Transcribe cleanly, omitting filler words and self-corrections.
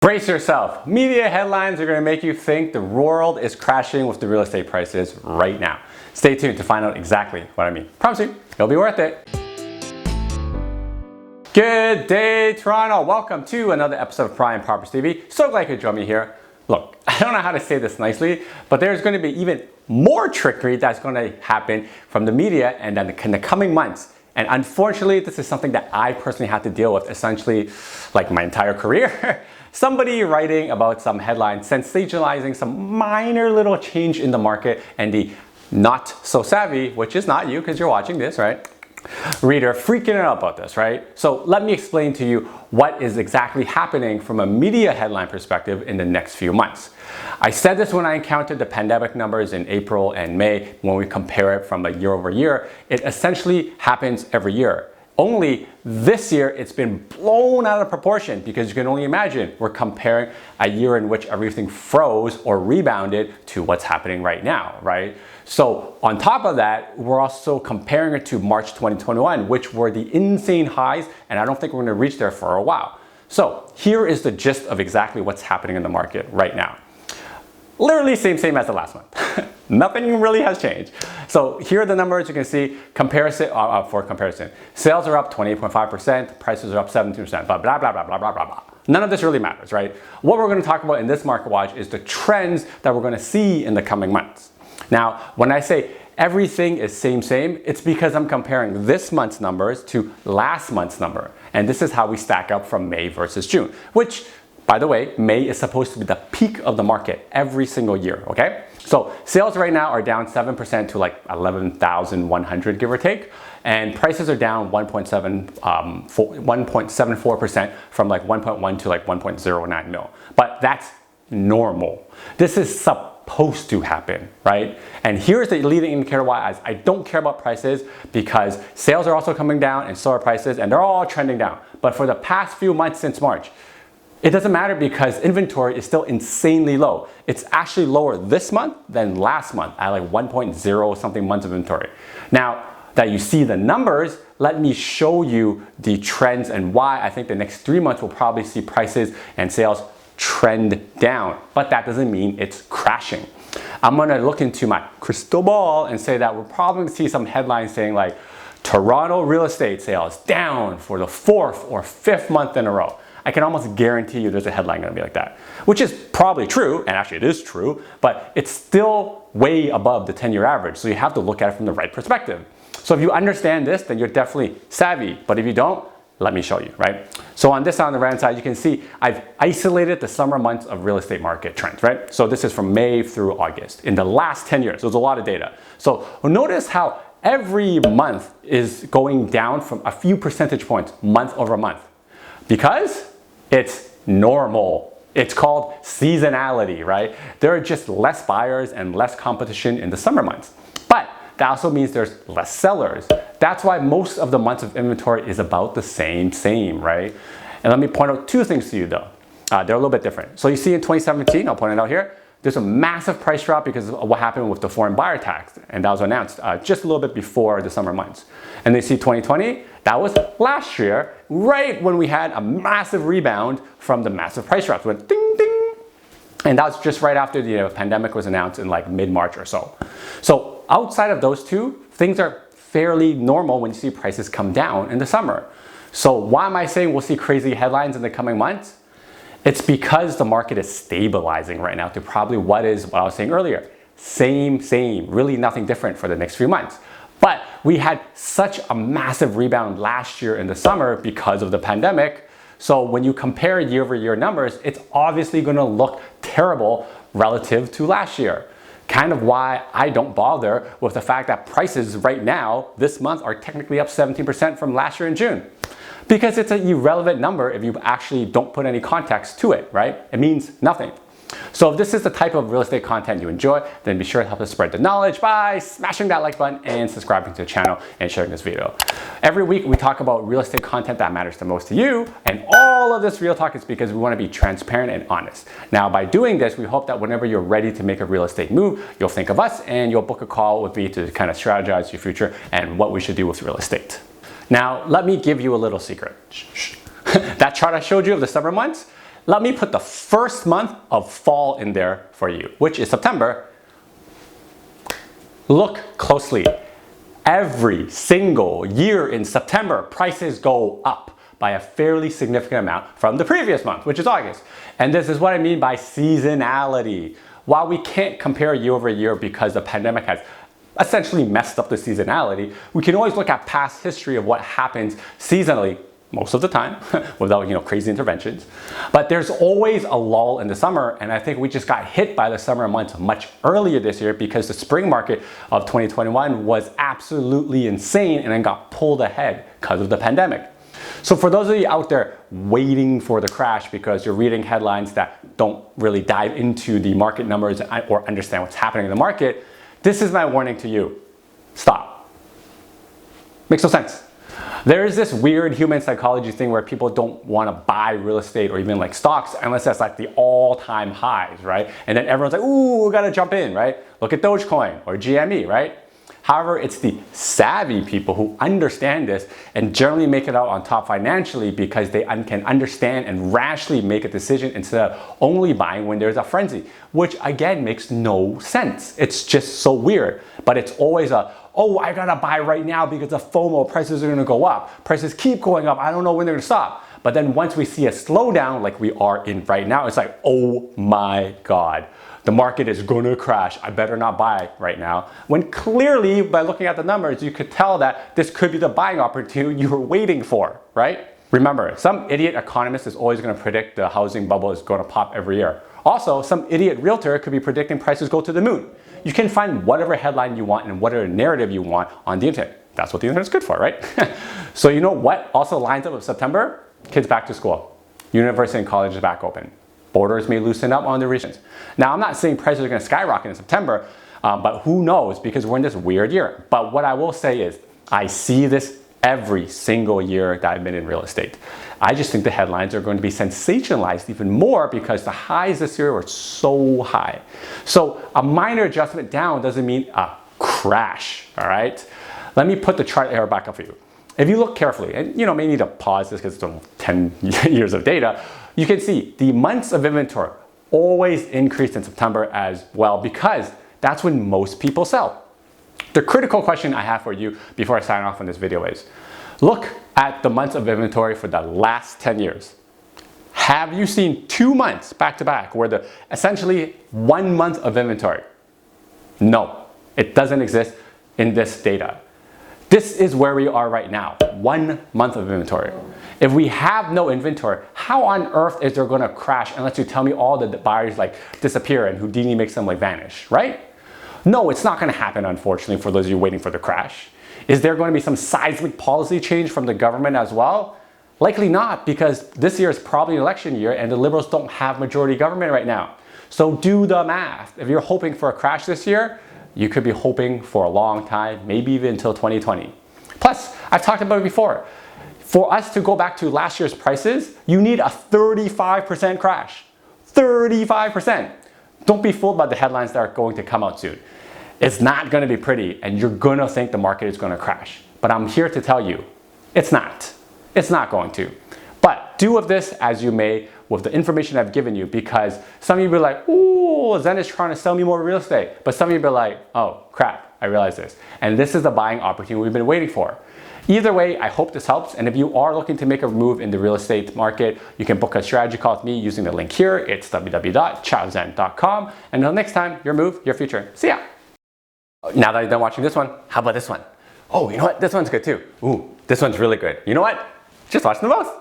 Brace yourself. Media headlines are going to make you think the world is crashing with the real estate prices right now. Stay tuned to find out exactly what I mean. Promise you, it'll be worth it. Good day, Toronto. Welcome to another episode of Prime Properties TV. So glad you could join me here. Look, I don't know how to say this nicely, but there's going to be even more trickery that's going to happen from the media and then in the coming months. And unfortunately, this is something that I personally had to deal with essentially like my entire career. Somebody writing about some headline sensationalizing some minor little change in the market, and the not so savvy, which is not you because you're watching this, right? Reader freaking out about this, right? So let me explain to you what is exactly happening from a media headline perspective in the next few months. I said this when I encountered the pandemic numbers in April and May when we compare it from a year over year. It essentially happens every year. Only this year it's been blown out of proportion because you can only imagine we're comparing a year in which everything froze or rebounded to what's happening right now, right? So on top of that, we're also comparing it to March 2021, which were the insane highs, and I don't think we're going to reach there for a while. So here is the gist of exactly what's happening in the market right now. Literally same as the last month. Nothing really has changed. So here are the numbers you can see. For comparison, sales are up 28.5%, prices are up 17%, blah, blah, blah, blah, blah, blah, blah. None of this really matters, right? What we're going to talk about in this market watch is the trends that we're going to see in the coming months. Now, when I say everything is same, it's because I'm comparing this month's numbers to last month's number. And this is how we stack up from May versus June, which, by the way, May is supposed to be the peak of the market every single year, okay? So sales right now are down 7% to like 11,100, give or take. And prices are down 1.74% from like 1.1 to like 1.09 mil. But that's normal. This is supposed to happen, right? And here's the leading indicator why I don't care about prices, because sales are also coming down and so are prices, and they're all trending down. But for the past few months since March, it doesn't matter because inventory is still insanely low. It's actually lower this month than last month at like 1.0 something months of inventory. Now that you see the numbers, let me show you the trends and why I think the next 3 months will probably see prices and sales trend down. But that doesn't mean it's crashing. I'm gonna look into my crystal ball and say that we're probably gonna see some headlines saying like Toronto real estate sales down for the 4th or 5th month in a row. I can almost guarantee you there's a headline gonna be like that, which is probably true, and actually it is true, but it's still way above the 10-year average, so you have to look at it from the right perspective. So if you understand this, then you're definitely savvy, but if you don't, let me show you, right? So on this side, on the right hand side, you can see I've isolated the summer months of real estate market trends, right? So this is from May through August. In the last 10 years, there's a lot of data. So notice how every month is going down from a few percentage points month over month. Because it's normal. It's called seasonality, right? There are just less buyers and less competition in the summer months. But that also means there's less sellers. That's why most of the months of inventory is about the same, right? And let me point out two things to you though. They're a little bit different. So you see in 2017, I'll point it out here, there's a massive price drop because of what happened with the foreign buyer tax, and that was announced just a little bit before the summer months. And then you see 2020, that was last year, right when we had a massive rebound from the massive price drops. Went ding, ding. And that was just right after the pandemic was announced in like mid-March or so. So outside of those two, things are fairly normal when you see prices come down in the summer. So why am I saying we'll see crazy headlines in the coming months? It's because the market is stabilizing right now to probably what I was saying earlier. Same, really nothing different for the next few months. But we had such a massive rebound last year in the summer because of the pandemic. So when you compare year over year numbers, it's obviously gonna look terrible relative to last year. Kind of why I don't bother with the fact that prices right now, this month, are technically up 17% from last year in June. Because it's an irrelevant number if you actually don't put any context to it, right? It means nothing. So if this is the type of real estate content you enjoy, then be sure to help us spread the knowledge by smashing that like button and subscribing to the channel and sharing this video. Every week we talk about real estate content that matters the most to you, and all of this real talk is because we want to be transparent and honest. Now by doing this, we hope that whenever you're ready to make a real estate move, you'll think of us and you'll book a call with me to kind of strategize your future and what we should do with real estate. Now let me give you a little secret. That chart I showed you of the summer months, let me put the first month of fall in there for you, which is September. Look closely. Every single year in September, prices go up by a fairly significant amount from the previous month, which is August. And this is what I mean by seasonality. While we can't compare year over year because the pandemic has essentially messed up the seasonality, we can always look at past history of what happens seasonally most of the time without crazy interventions. But there's always a lull in the summer, and I think we just got hit by the summer months much earlier this year because the spring market of 2021 was absolutely insane and then got pulled ahead because of the pandemic. So for those of you out there waiting for the crash because you're reading headlines that don't really dive into the market numbers or understand what's happening in the market, this is my warning to you. Stop. Makes no sense. There is this weird human psychology thing where people don't want to buy real estate or even like stocks unless that's like the all-time highs, right? And then everyone's like, ooh, we gotta jump in, right? Look at Dogecoin or GME, right? However, it's the savvy people who understand this and generally make it out on top financially because they can understand and rationally make a decision instead of only buying when there's a frenzy, which again makes no sense. It's just so weird, but it's always oh, I gotta buy right now because the FOMO, prices are gonna go up. Prices keep going up, I don't know when they're gonna stop. But then once we see a slowdown like we are in right now, it's like, oh my God. The market is gonna crash. I better not buy right now. When clearly, by looking at the numbers, you could tell that this could be the buying opportunity you were waiting for, right? Remember, some idiot economist is always gonna predict the housing bubble is gonna pop every year. Also, some idiot realtor could be predicting prices go to the moon. You can find whatever headline you want and whatever narrative you want on the internet. That's what the internet's good for, right? So you know what also lines up with September? Kids back to school. University and college is back open. Borders may loosen up on the regions. Now, I'm not saying prices are going to skyrocket in September, but who knows because we're in this weird year. But what I will say is I see this every single year that I've been in real estate. I just think the headlines are going to be sensationalized even more because the highs this year were so high. So a minor adjustment down doesn't mean a crash, all right? Let me put the chart here back up for you. If you look carefully, and you may need to pause this because it's 10 years of data, you can see the months of inventory always increased in September as well because that's when most people sell. The critical question I have for you before I sign off on this video is, look at the months of inventory for the last 10 years. Have you seen 2 months back to back where the essentially 1 month of inventory? No, it doesn't exist in this data. This is where we are right now, 1 month of inventory. If we have no inventory, how on earth is there gonna crash unless you tell me all the buyers disappear and Houdini makes them vanish, right? No, it's not gonna happen, unfortunately, for those of you waiting for the crash. Is there going to be some seismic policy change from the government as well? Likely not, because this year is probably an election year and the Liberals don't have majority government right now. So do the math. If you're hoping for a crash this year, you could be hoping for a long time, maybe even until 2020. Plus, I've talked about it before. For us to go back to last year's prices, you need a 35% crash. 35%. Don't be fooled by the headlines that are going to come out soon. It's not going to be pretty and you're going to think the market is going to crash. But I'm here to tell you, it's not. It's not going to. But do of this as you may with the information I've given you because some of you be like, ooh, Zen is trying to sell me more real estate. But some of you be like, oh crap, I realize this. And this is the buying opportunity we've been waiting for. Either way, I hope this helps. And if you are looking to make a move in the real estate market, you can book a strategy call with me using the link here. It's www.chaozen.com. And until next time, your move, your future. See ya. Now that you're done watching this one, how about this one? Oh, you know what? This one's good too. Ooh, this one's really good. You know what? Just watch them both.